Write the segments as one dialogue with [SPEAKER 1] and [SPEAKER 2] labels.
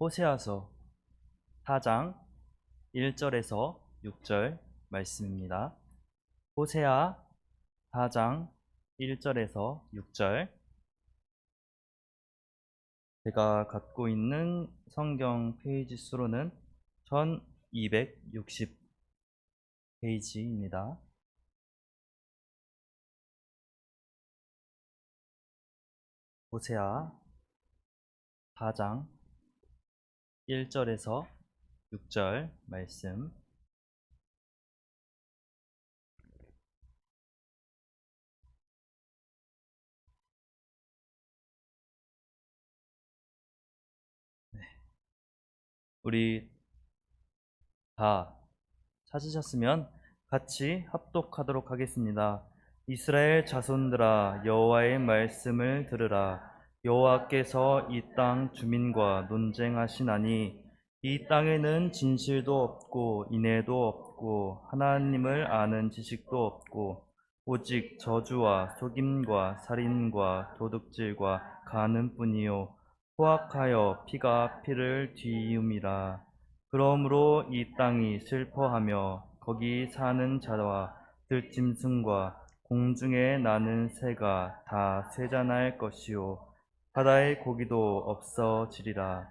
[SPEAKER 1] 호세아서 4장 1절에서 6절 말씀입니다. 호세아 4장 1절에서 6절. 제가 갖고 있는 성경 페이지 수로는 1260 페이지입니다. 호세아 4장 1절에서 6절 말씀. 우리 다 찾으셨으면 같이 합독하도록 하겠습니다. 이스라엘 자손들아, 여호와의 말씀을 들으라. 여호와께서 이 땅 주민과 논쟁하시나니 이 땅에는 진실도 없고 인애도 없고 하나님을 아는 지식도 없고 오직 저주와 속임과 살인과 도둑질과 간음뿐이요 포악하여 피가 피를 뒤이음이라. 그러므로 이 땅이 슬퍼하며 거기 사는 자와 들짐승과 공중에 나는 새가 다 쇠잔할 것이요 바다의 고기도 없어지리라.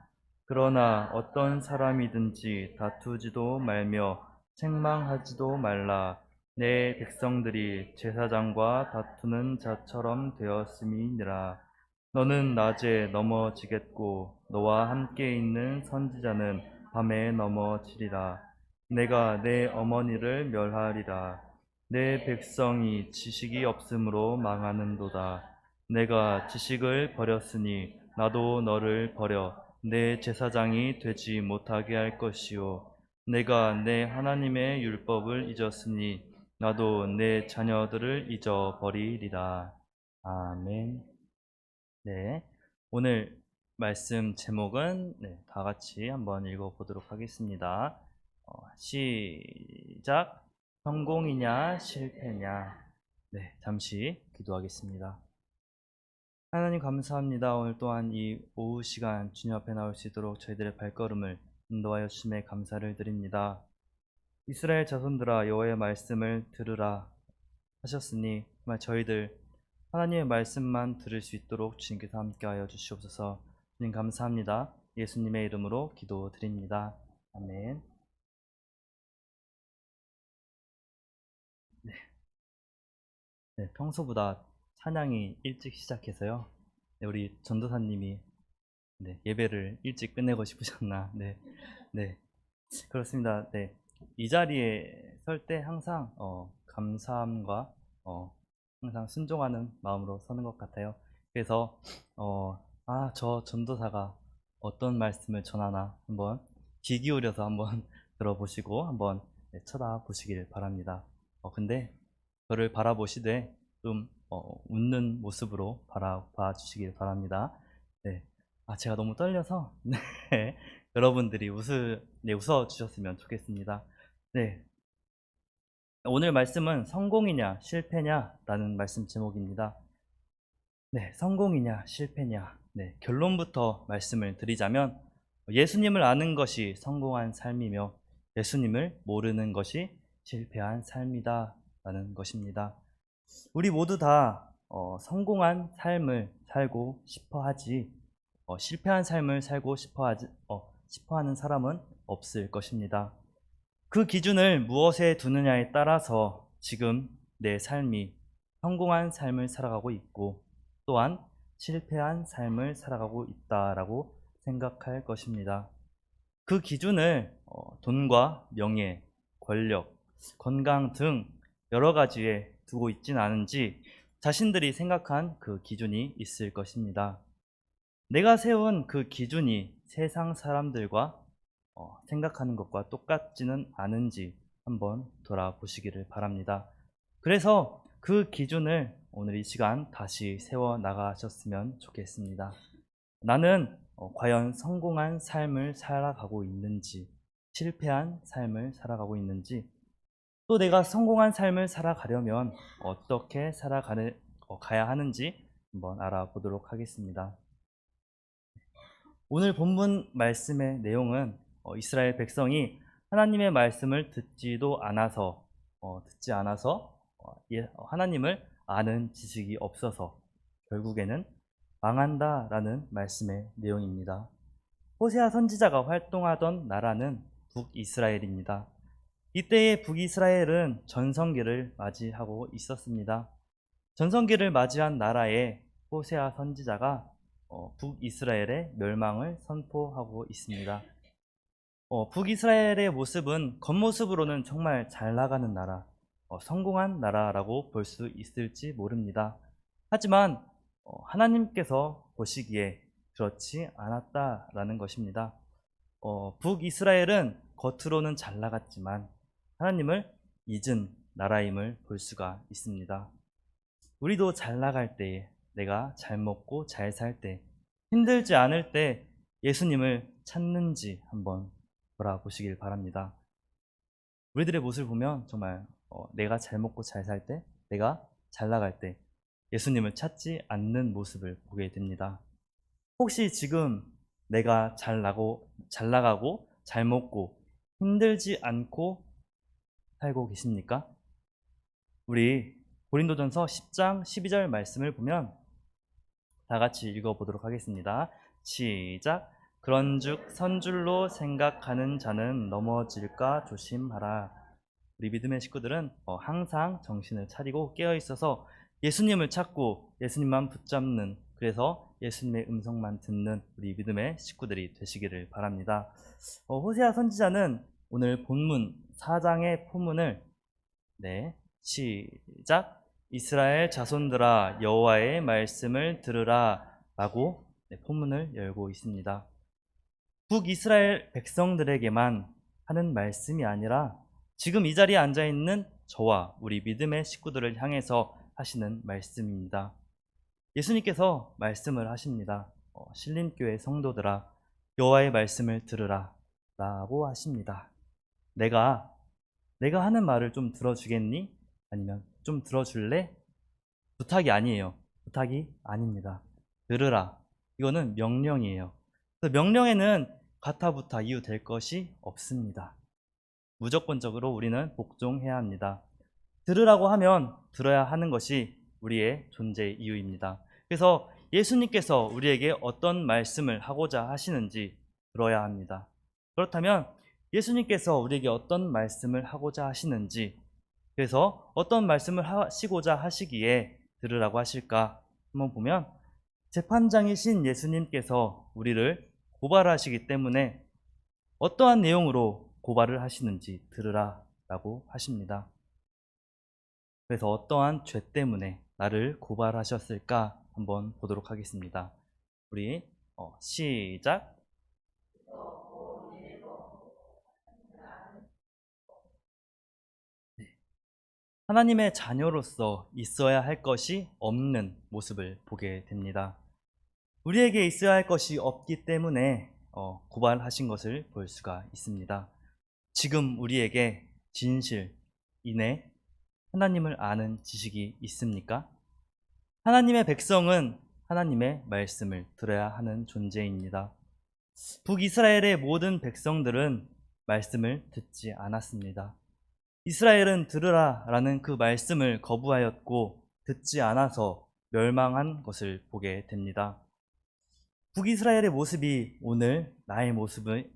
[SPEAKER 1] 그러나 어떤 사람이든지 다투지도 말며 책망하지도 말라. 내 백성들이 제사장과 다투는 자처럼 되었음이니라. 너는 낮에 넘어지겠고 너와 함께 있는 선지자는 밤에 넘어지리라. 내가 내 어머니를 멸하리라. 내 백성이 지식이 없으므로 망하는도다. 내가 지식을 버렸으니 나도 너를 버려 내 제사장이 되지 못하게 할 것이요 내가 내 하나님의 율법을 잊었으니 나도 내 자녀들을 잊어버리리라. 아멘. 네, 오늘 말씀 제목은 다 같이 한번 읽어보도록 하겠습니다. 시작. 성공이냐 실패냐. 네, 잠시 기도하겠습니다. 하나님 감사합니다. 오늘 또한 이 오후 시간 주님 앞에 나올 수 있도록 저희들의 발걸음을 인도하여 주심에 감사를 드립니다. 이스라엘 자손들아, 여호와의 말씀을 들으라 하셨으니 정말 저희들 하나님의 말씀만 들을 수 있도록 주님께서 함께하여 주시옵소서. 주님 감사합니다. 예수님의 이름으로 기도드립니다. 아멘. 네, 평소보다 찬양이 일찍 시작해서요. 네, 우리 전도사님이 예배를 일찍 끝내고 싶으셨나? 네, 그렇습니다. 네, 이 자리에 설 때 항상 감사함과 항상 순종하는 마음으로 서는 것 같아요. 그래서 저 전도사가 어떤 말씀을 전하나 한번 귀 기울여서 한번 들어보시고 한번 쳐다보시길 바랍니다. 근데 저를 바라보시되 좀 웃는 모습으로 바라봐 주시길 바랍니다. 네. 제가 너무 떨려서 네. 여러분들이 웃어 주셨으면 좋겠습니다. 네. 오늘 말씀은 성공이냐 실패냐 라는 말씀 제목입니다. 네, 성공이냐 실패냐. 네, 결론부터 말씀을 드리자면 예수님을 아는 것이 성공한 삶이며 예수님을 모르는 것이 실패한 삶이다 라는 것입니다. 우리 모두 다 성공한 삶을 살고 싶어 하지 실패한 삶을 살고 싶어 하는 사람은 없을 것입니다. 그 기준을 무엇에 두느냐에 따라서 지금 내 삶이 성공한 삶을 살아가고 있고 또한 실패한 삶을 살아가고 있다라고 생각할 것입니다. 그 기준을 돈과 명예, 권력, 건강 등 여러 가지에 두고 있진 않은지 자신들이 생각한 그 기준이 있을 것입니다. 내가 세운 그 기준이 세상 사람들과 생각하는 것과 똑같지는 않은지 한번 돌아보시기를 바랍니다. 그래서 그 기준을 오늘 이 시간 다시 세워 나가셨으면 좋겠습니다. 나는 과연 성공한 삶을 살아가고 있는지, 실패한 삶을 살아가고 있는지, 또 내가 성공한 삶을 살아가려면 어떻게 가야 하는지 한번 알아보도록 하겠습니다. 오늘 본문 말씀의 내용은 이스라엘 백성이 하나님의 말씀을 듣지도 않아서 하나님을 아는 지식이 없어서 결국에는 망한다라는 말씀의 내용입니다. 호세아 선지자가 활동하던 나라는 북이스라엘입니다. 이때의 북이스라엘은 전성기를 맞이하고 있었습니다. 전성기를 맞이한 나라에 호세아 선지자가 북이스라엘의 멸망을 선포하고 있습니다. 북이스라엘의 모습은 겉모습으로는 정말 잘 나가는 나라, 성공한 나라라고 볼 수 있을지 모릅니다. 하지만 하나님께서 보시기에 그렇지 않았다라는 것입니다. 북이스라엘은 겉으로는 잘 나갔지만 하나님을 잊은 나라임을 볼 수가 있습니다. 우리도 잘 나갈 때에, 내가 잘 먹고 잘 살 때, 힘들지 않을 때 예수님을 찾는지 한번 돌아보시길 바랍니다. 우리들의 모습을 보면 정말 내가 잘 먹고 잘 살 때, 내가 잘 나갈 때 예수님을 찾지 않는 모습을 보게 됩니다. 혹시 지금 내가 잘 나가고 잘 먹고 힘들지 않고 살고 계십니까? 우리 고린도전서 10장 12절 말씀을 보면 다 같이 읽어보도록 하겠습니다. 시작. 그런즉 선줄로 생각하는 자는 넘어질까 조심하라. 우리 믿음의 식구들은 항상 정신을 차리고 깨어 있어서 예수님을 찾고 예수님만 붙잡는, 그래서 예수님의 음성만 듣는 우리 믿음의 식구들이 되시기를 바랍니다. 호세아 선지자는 오늘 본문 4장의 포문을 시작. 이스라엘 자손들아 여호와의 말씀을 들으라 라고 포문을 열고 있습니다. 북이스라엘 백성들에게만 하는 말씀이 아니라 지금 이 자리에 앉아있는 저와 우리 믿음의 식구들을 향해서 하시는 말씀입니다. 예수님께서 말씀을 하십니다. 신림교회 성도들아 여호와의 말씀을 들으라 라고 하십니다. 내가 하는 말을 좀 들어주겠니? 아니면 좀 들어줄래? 부탁이 아니에요. 부탁이 아닙니다. 들으라. 이거는 명령이에요. 명령에는 가타부타 이유 될 것이 없습니다. 무조건적으로 우리는 복종해야 합니다. 들으라고 하면 들어야 하는 것이 우리의 존재의 이유입니다. 그래서 예수님께서 우리에게 어떤 말씀을 하고자 하시는지 들어야 합니다. 그렇다면 예수님께서 우리에게 어떤 말씀을 하고자 하시는지, 그래서 어떤 말씀을 하시고자 하시기에 들으라고 하실까 한번 보면, 재판장이신 예수님께서 우리를 고발하시기 때문에 어떠한 내용으로 고발을 하시는지 들으라 라고 하십니다. 그래서 어떠한 죄 때문에 나를 고발하셨을까 한번 보도록 하겠습니다. 우리 시작. 하나님의 자녀로서 있어야 할 것이 없는 모습을 보게 됩니다. 우리에게 있어야 할 것이 없기 때문에 고발하신 것을 볼 수가 있습니다. 지금 우리에게 진실, 인내, 하나님을 아는 지식이 있습니까? 하나님의 백성은 하나님의 말씀을 들어야 하는 존재입니다. 북이스라엘의 모든 백성들은 말씀을 듣지 않았습니다. 이스라엘은 들으라 라는 그 말씀을 거부하였고 듣지 않아서 멸망한 것을 보게 됩니다. 북이스라엘의 모습이 오늘 나의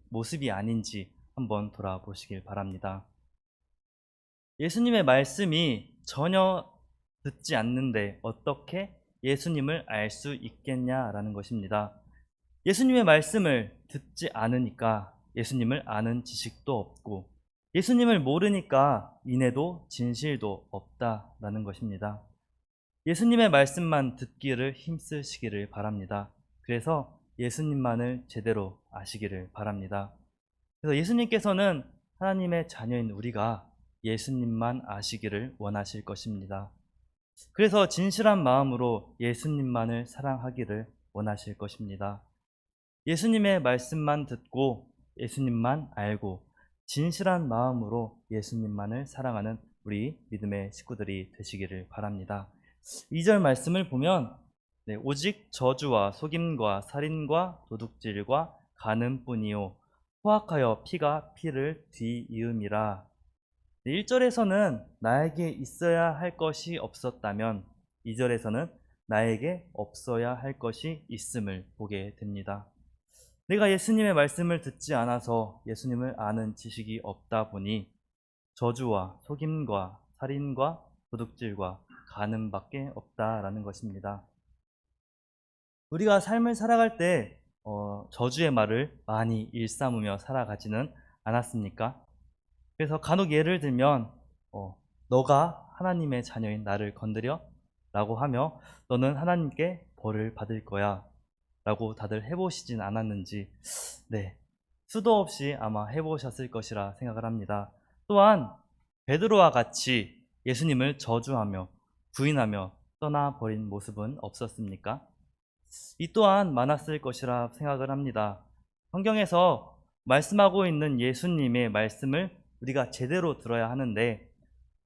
[SPEAKER 1] 모습이 아닌지 한번 돌아보시길 바랍니다. 예수님의 말씀이 전혀 듣지 않는데 어떻게 예수님을 알 수 있겠냐라는 것입니다. 예수님의 말씀을 듣지 않으니까 예수님을 아는 지식도 없고, 예수님을 모르니까 인애도 진실도 없다라는 것입니다. 예수님의 말씀만 듣기를 힘쓰시기를 바랍니다. 그래서 예수님만을 제대로 아시기를 바랍니다. 그래서 예수님께서는 하나님의 자녀인 우리가 예수님만 아시기를 원하실 것입니다. 그래서 진실한 마음으로 예수님만을 사랑하기를 원하실 것입니다. 예수님의 말씀만 듣고 예수님만 알고 진실한 마음으로 예수님만을 사랑하는 우리 믿음의 식구들이 되시기를 바랍니다. 2절 말씀을 보면 오직 저주와 속임과 살인과 도둑질과 가는 뿐이요 포악하여 피가 피를 뒤이음이라. 1절에서는 나에게 있어야 할 것이 없었다면 2절에서는 나에게 없어야 할 것이 있음을 보게 됩니다. 내가 예수님의 말씀을 듣지 않아서 예수님을 아는 지식이 없다 보니 저주와 속임과 살인과 도둑질과 간음밖에 없다라는 것입니다. 우리가 삶을 살아갈 때 저주의 말을 많이 일삼으며 살아가지는 않았습니까? 그래서 간혹 예를 들면 너가 하나님의 자녀인 나를 건드려? 라고 하며 너는 하나님께 벌을 받을 거야 라고 다들 해보시진 않았는지 수도 없이 아마 해보셨을 것이라 생각을 합니다. 또한 베드로와 같이 예수님을 저주하며 부인하며 떠나버린 모습은 없었습니까? 이 또한 많았을 것이라 생각을 합니다. 성경에서 말씀하고 있는 예수님의 말씀을 우리가 제대로 들어야 하는데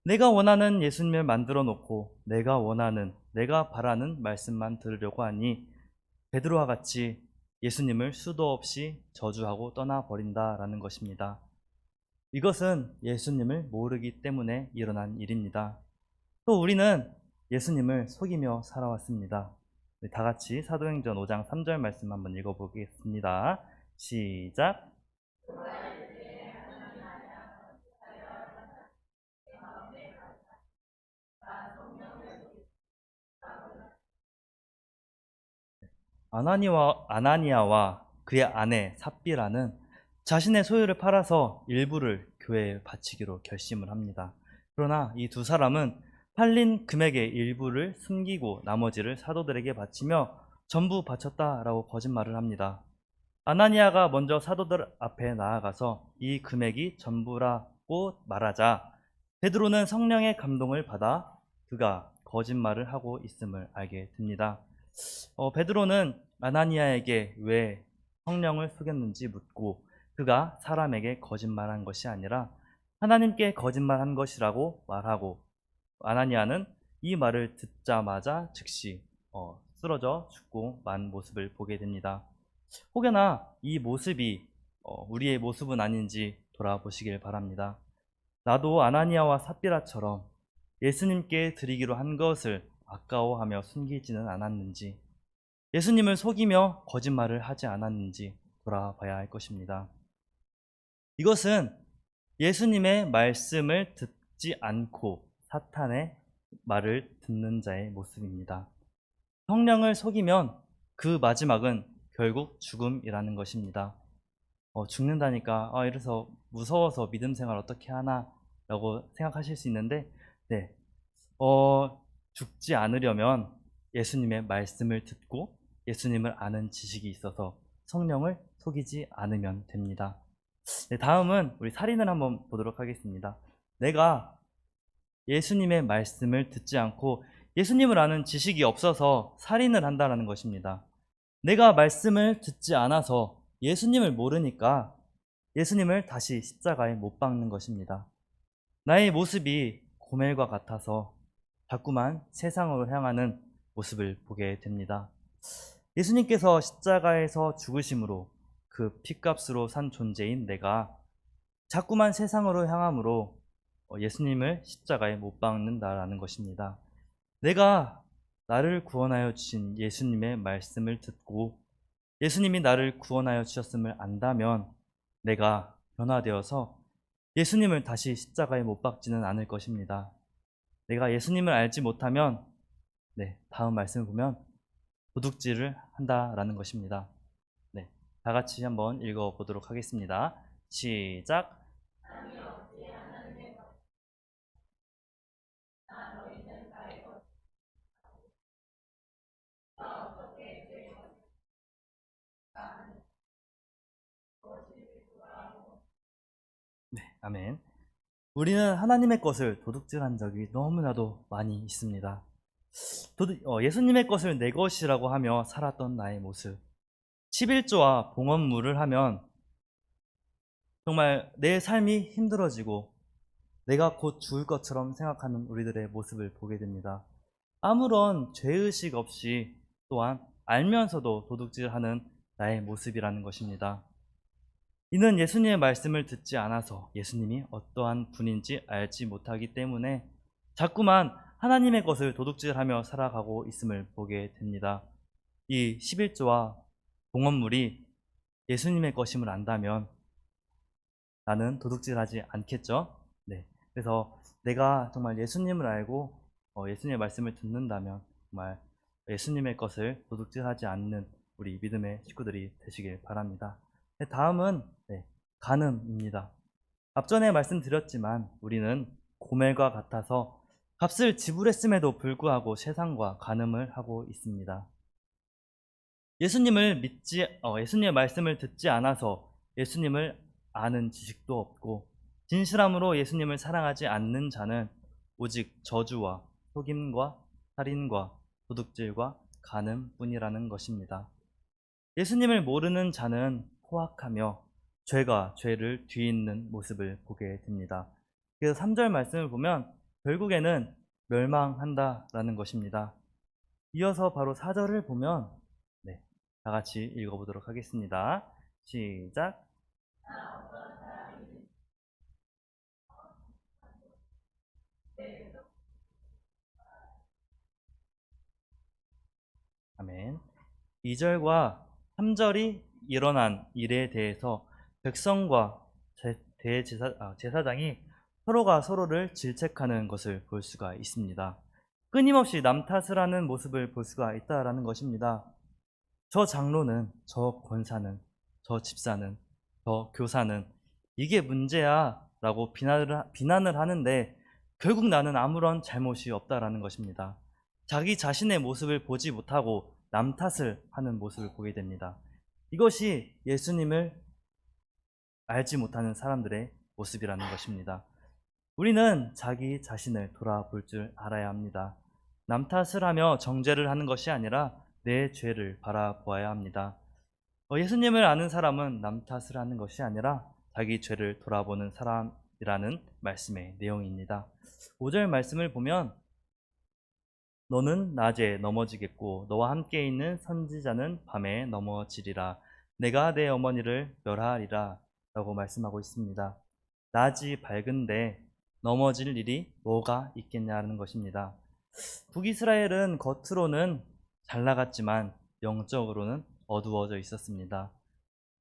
[SPEAKER 1] 내가 원하는 예수님을 만들어 놓고 내가 원하는, 내가 바라는 말씀만 들으려고 하니 베드로와 같이 예수님을 수도 없이 저주하고 떠나버린다라는 것입니다. 이것은 예수님을 모르기 때문에 일어난 일입니다. 또 우리는 예수님을 속이며 살아왔습니다. 다 같이 사도행전 5장 3절 말씀 한번 읽어보겠습니다. 시작. 아나니아와 그의 아내 삽비라는 자신의 소유를 팔아서 일부를 교회에 바치기로 결심을 합니다. 그러나 이 두 사람은 팔린 금액의 일부를 숨기고 나머지를 사도들에게 바치며 전부 바쳤다라고 거짓말을 합니다. 아나니아가 먼저 사도들 앞에 나아가서 이 금액이 전부라고 말하자 베드로는 성령의 감동을 받아 그가 거짓말을 하고 있음을 알게 됩니다. 베드로는 아나니아에게 왜 성령을 속였는지 묻고 그가 사람에게 거짓말한 것이 아니라 하나님께 거짓말한 것이라고 말하고 아나니아는 이 말을 듣자마자 즉시 쓰러져 죽고 만 모습을 보게 됩니다. 혹여나 이 모습이 우리의 모습은 아닌지 돌아보시길 바랍니다. 나도 아나니아와 삽비라처럼 예수님께 드리기로 한 것을 아까워하며 숨기지는 않았는지, 예수님을 속이며 거짓말을 하지 않았는지 돌아봐야 할 것입니다. 이것은 예수님의 말씀을 듣지 않고 사탄의 말을 듣는 자의 모습입니다. 성령을 속이면 그 마지막은 결국 죽음이라는 것입니다. 죽는다니까 이래서 무서워서 믿음 생활 어떻게 하나 라고 생각하실 수 있는데 죽지 않으려면 예수님의 말씀을 듣고 예수님을 아는 지식이 있어서 성령을 속이지 않으면 됩니다. 다음은 우리 살인을 한번 보도록 하겠습니다. 내가 예수님의 말씀을 듣지 않고 예수님을 아는 지식이 없어서 살인을 한다는 것입니다. 내가 말씀을 듣지 않아서 예수님을 모르니까 예수님을 다시 십자가에 못 박는 것입니다. 나의 모습이 고멜과 같아서 자꾸만 세상으로 향하는 모습을 보게 됩니다. 예수님께서 십자가에서 죽으심으로 그 핏값으로 산 존재인 내가 자꾸만 세상으로 향함으로 예수님을 십자가에 못 박는다라는 것입니다. 내가 나를 구원하여 주신 예수님의 말씀을 듣고 예수님이 나를 구원하여 주셨음을 안다면 내가 변화되어서 예수님을 다시 십자가에 못 박지는 않을 것입니다. 내가 예수님을 알지 못하면 다음 말씀을 보면 도둑질을 한다라는 것입니다. 다 같이 한번 읽어보도록 하겠습니다. 시작. 아멘. 우리는 하나님의 것을 도둑질한 적이 너무나도 많이 있습니다. 예수님의 것을 내 것이라고 하며 살았던 나의 모습, 11조와 봉헌물을 하면 정말 내 삶이 힘들어지고 내가 곧 죽을 것처럼 생각하는 우리들의 모습을 보게 됩니다. 아무런 죄의식 없이 또한 알면서도 도둑질하는 나의 모습이라는 것입니다. 이는 예수님의 말씀을 듣지 않아서 예수님이 어떠한 분인지 알지 못하기 때문에 자꾸만 하나님의 것을 도둑질하며 살아가고 있음을 보게 됩니다. 이 11조와 봉헌물이 예수님의 것임을 안다면 나는 도둑질하지 않겠죠? 네. 그래서 내가 정말 예수님을 알고 예수님의 말씀을 듣는다면 정말 예수님의 것을 도둑질하지 않는 우리 믿음의 식구들이 되시길 바랍니다. 네, 다음은 간음입니다. 앞전에 말씀드렸지만 우리는 고멜과 같아서 값을 지불했음에도 불구하고 세상과 간음을 하고 있습니다. 예수님의 말씀을 듣지 않아서 예수님을 아는 지식도 없고 진실함으로 예수님을 사랑하지 않는 자는 오직 저주와 속임과 살인과 도둑질과 간음뿐이라는 것입니다. 예수님을 모르는 자는 포악하며 죄가 죄를 뒤잇는 모습을 보게 됩니다. 그래서 3절 말씀을 보면 결국에는 멸망한다라는 것입니다. 이어서 바로 4절을 보면 다 같이 읽어보도록 하겠습니다. 시작. 아멘. 2절과 3절이 일어난 일에 대해서 백성과 제사장이 서로가 서로를 질책하는 것을 볼 수가 있습니다. 끊임없이 남 탓을 하는 모습을 볼 수가 있다라는 것입니다. 저 장로는, 저 권사는, 저 집사는, 저 교사는 이게 문제야 라고 비난을 하는데 결국 나는 아무런 잘못이 없다라는 것입니다. 자기 자신의 모습을 보지 못하고 남 탓을 하는 모습을 보게 됩니다. 이것이 예수님을 알지 못하는 사람들의 모습이라는 것입니다. 우리는 자기 자신을 돌아볼 줄 알아야 합니다. 남 탓을 하며 정죄를 하는 것이 아니라 내 죄를 바라보아야 합니다. 예수님을 아는 사람은 남 탓을 하는 것이 아니라 자기 죄를 돌아보는 사람이라는 말씀의 내용입니다. 5절 말씀을 보면 너는 낮에 넘어지겠고 너와 함께 있는 선지자는 밤에 넘어지리라. 내가 내 어머니를 멸하리라 라고 말씀하고 있습니다. 낮이 밝은데 넘어질 일이 뭐가 있겠냐는 것입니다. 북이스라엘은 겉으로는 잘 나갔지만 영적으로는 어두워져 있었습니다.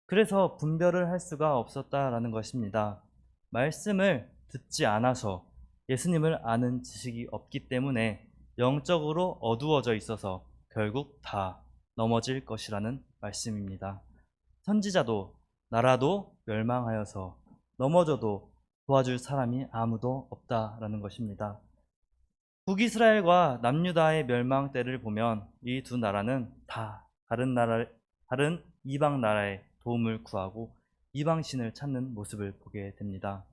[SPEAKER 1] 그래서 분별을 할 수가 없었다라는 것입니다. 말씀을 듣지 않아서 예수님을 아는 지식이 없기 때문에 영적으로 어두워져 있어서 결국 다 넘어질 것이라는 말씀입니다. 선지자도 나라도 멸망하여서 넘어져도 도와줄 사람이 아무도 없다라는 것입니다. 북이스라엘과 남유다의 멸망 때를 보면 이 두 나라는 다 다른 이방 나라의 도움을 구하고 이방신을 찾는 모습을 보게 됩니다.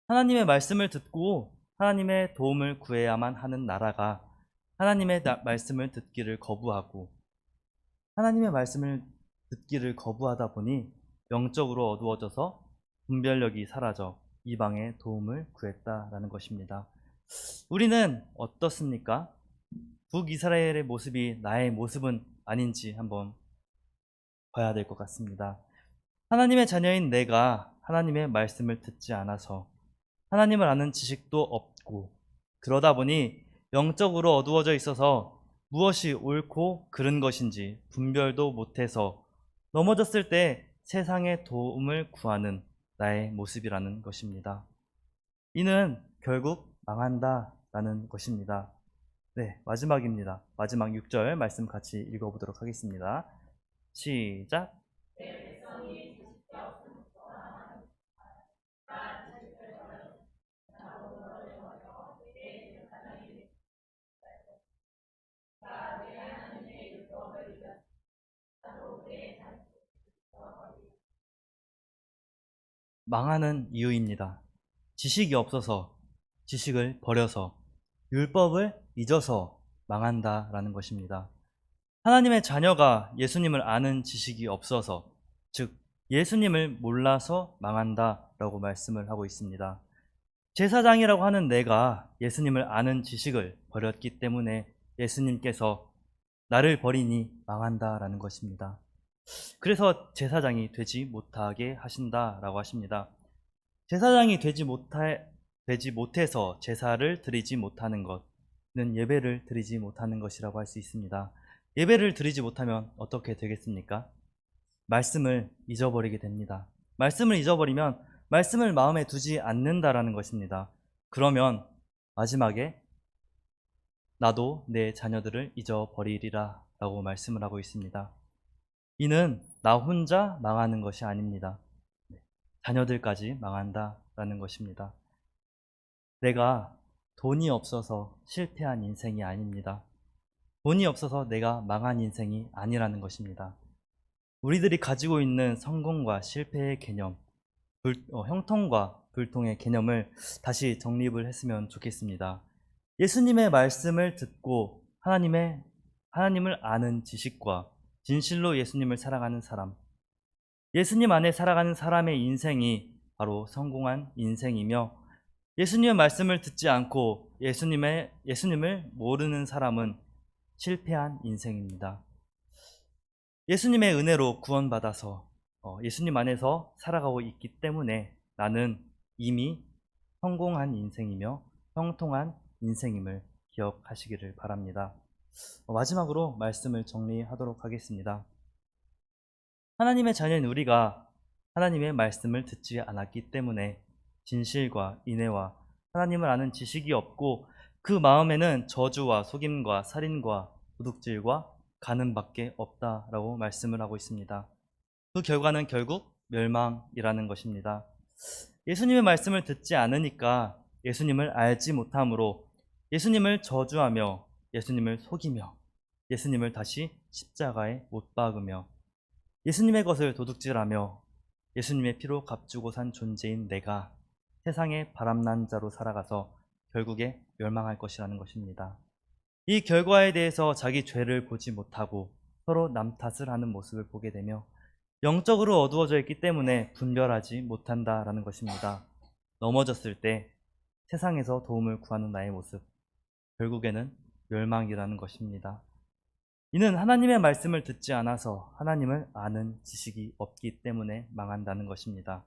[SPEAKER 1] 하나님의 말씀을 듣고 하나님의 도움을 구해야만 하는 나라가 하나님의 말씀을 듣기를 거부하고 하나님의 말씀을 듣기를 거부하다 보니 영적으로 어두워져서 분별력이 사라져 이방의 도움을 구했다라는 것입니다. 우리는 어떻습니까? 북이스라엘의 모습이 나의 모습은 아닌지 한번 봐야 될 것 같습니다. 하나님의 자녀인 내가 하나님의 말씀을 듣지 않아서 하나님을 아는 지식도 없고 그러다 보니 영적으로 어두워져 있어서 무엇이 옳고 그른 것인지 분별도 못해서 넘어졌을 때 세상의 도움을 구하는 나의 모습이라는 것입니다. 이는 결국 망한다라는 것입니다. 네, 마지막입니다. 마지막 6절 말씀 같이 읽어보도록 하겠습니다. 시작. 망하는 이유입니다. 지식이 없어서, 지식을 버려서, 율법을 잊어서 망한다라는 것입니다. 하나님의 자녀가 예수님을 아는 지식이 없어서, 즉 예수님을 몰라서 망한다라고 말씀을 하고 있습니다. 제사장이라고 하는 내가 예수님을 아는 지식을 버렸기 때문에 예수님께서 나를 버리니 망한다라는 것입니다. 그래서 제사장이 되지 못하게 하신다라고 하십니다. 제사장이 되지 못해서 제사를 드리지 못하는 것은 예배를 드리지 못하는 것이라고 할 수 있습니다. 예배를 드리지 못하면 어떻게 되겠습니까? 말씀을 잊어버리게 됩니다. 말씀을 잊어버리면 말씀을 마음에 두지 않는다라는 것입니다. 그러면 마지막에 나도 내 자녀들을 잊어버리리라 라고 말씀을 하고 있습니다. 이는 나 혼자 망하는 것이 아닙니다. 자녀들까지 망한다라는 것입니다. 내가 돈이 없어서 실패한 인생이 아닙니다. 돈이 없어서 내가 망한 인생이 아니라는 것입니다. 우리들이 가지고 있는 성공과 실패의 개념, 형통과 불통의 개념을 다시 정립을 했으면 좋겠습니다. 예수님의 말씀을 듣고 하나님을 아는 지식과 진실로 예수님을 살아가는 사람, 예수님 안에 살아가는 사람의 인생이 바로 성공한 인생이며, 예수님의 말씀을 듣지 않고 예수님을 모르는 사람은 실패한 인생입니다. 예수님의 은혜로 구원받아서 예수님 안에서 살아가고 있기 때문에 나는 이미 성공한 인생이며 형통한 인생임을 기억하시기를 바랍니다. 마지막으로 말씀을 정리하도록 하겠습니다. 하나님의 자녀인 우리가 하나님의 말씀을 듣지 않았기 때문에 진실과 인애와 하나님을 아는 지식이 없고 그 마음에는 저주와 속임과 살인과 도둑질과 가늠밖에 없다라고 말씀을 하고 있습니다. 그 결과는 결국 멸망이라는 것입니다. 예수님의 말씀을 듣지 않으니까 예수님을 알지 못함으로 예수님을 저주하며 예수님을 속이며 예수님을 다시 십자가에 못 박으며 예수님의 것을 도둑질하며 예수님의 피로 값주고 산 존재인 내가 세상의 바람난 자로 살아가서 결국에 멸망할 것이라는 것입니다. 이 결과에 대해서 자기 죄를 보지 못하고 서로 남 탓을 하는 모습을 보게 되며 영적으로 어두워져 있기 때문에 분별하지 못한다라는 것입니다. 넘어졌을 때 세상에서 도움을 구하는 나의 모습, 결국에는 멸망이라는 것입니다. 이는 하나님의 말씀을 듣지 않아서 하나님을 아는 지식이 없기 때문에 망한다는 것입니다.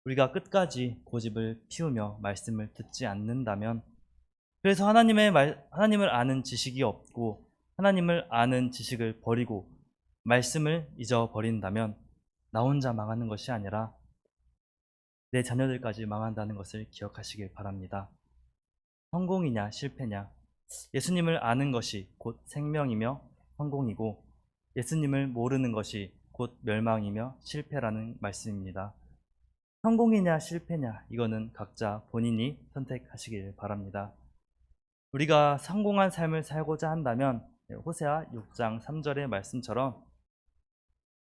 [SPEAKER 1] 우리가 끝까지 고집을 피우며 말씀을 듣지 않는다면, 그래서 하나님을 아는 지식이 없고 하나님을 아는 지식을 버리고 말씀을 잊어버린다면 나 혼자 망하는 것이 아니라 내 자녀들까지 망한다는 것을 기억하시길 바랍니다. 성공이냐 실패냐, 예수님을 아는 것이 곧 생명이며 성공이고 예수님을 모르는 것이 곧 멸망이며 실패라는 말씀입니다. 성공이냐 실패냐, 이거는 각자 본인이 선택하시길 바랍니다. 우리가 성공한 삶을 살고자 한다면 호세아 6장 3절의 말씀처럼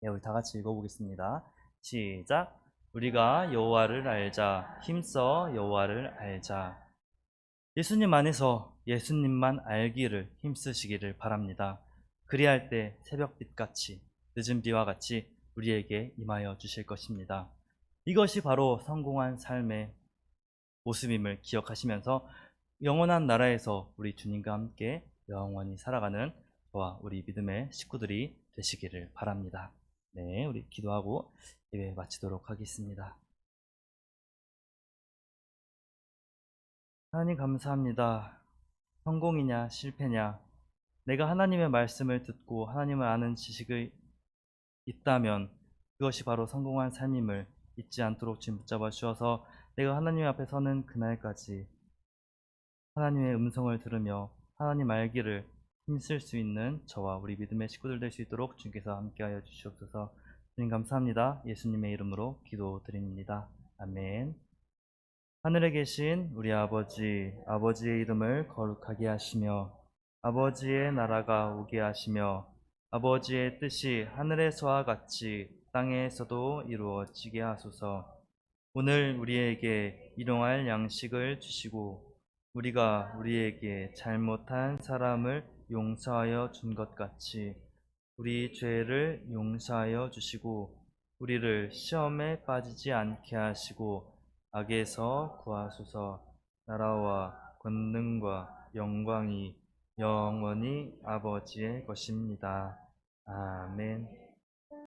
[SPEAKER 1] 우리 다 같이 읽어보겠습니다. 시작. 우리가 여호와를 알자, 힘써 여호와를 알자. 예수님 안에서 예수님만 알기를 힘쓰시기를 바랍니다. 그리할 때 새벽빛같이 늦은 비와 같이 우리에게 임하여 주실 것입니다. 이것이 바로 성공한 삶의 모습임을 기억하시면서 영원한 나라에서 우리 주님과 함께 영원히 살아가는 저와 우리 믿음의 식구들이 되시기를 바랍니다. 네, 우리 기도하고 예배 마치도록 하겠습니다. 하나님 감사합니다. 성공이냐 실패냐, 내가 하나님의 말씀을 듣고 하나님을 아는 지식이 있다면 그것이 바로 성공한 삶임을 잊지 않도록 지금 붙잡아 주셔서 내가 하나님 앞에 서는 그날까지 하나님의 음성을 들으며 하나님 알기를 힘쓸 수 있는 저와 우리 믿음의 식구들 될 수 있도록 주님께서 함께하여 주시옵소서. 주님 감사합니다. 예수님의 이름으로 기도드립니다. 아멘. 하늘에 계신 우리 아버지, 아버지의 이름을 거룩하게 하시며 아버지의 나라가 오게 하시며 아버지의 뜻이 하늘에서와 같이 땅에서도 이루어지게 하소서. 오늘 우리에게 일용할 양식을 주시고 우리가 우리에게 잘못한 사람을 용서하여 준 것 같이 우리 죄를 용서하여 주시고 우리를 시험에 빠지지 않게 하시고 악에서 구하소서. 나라와 권능과 영광이 영원히 아버지의 것입니다. 아멘.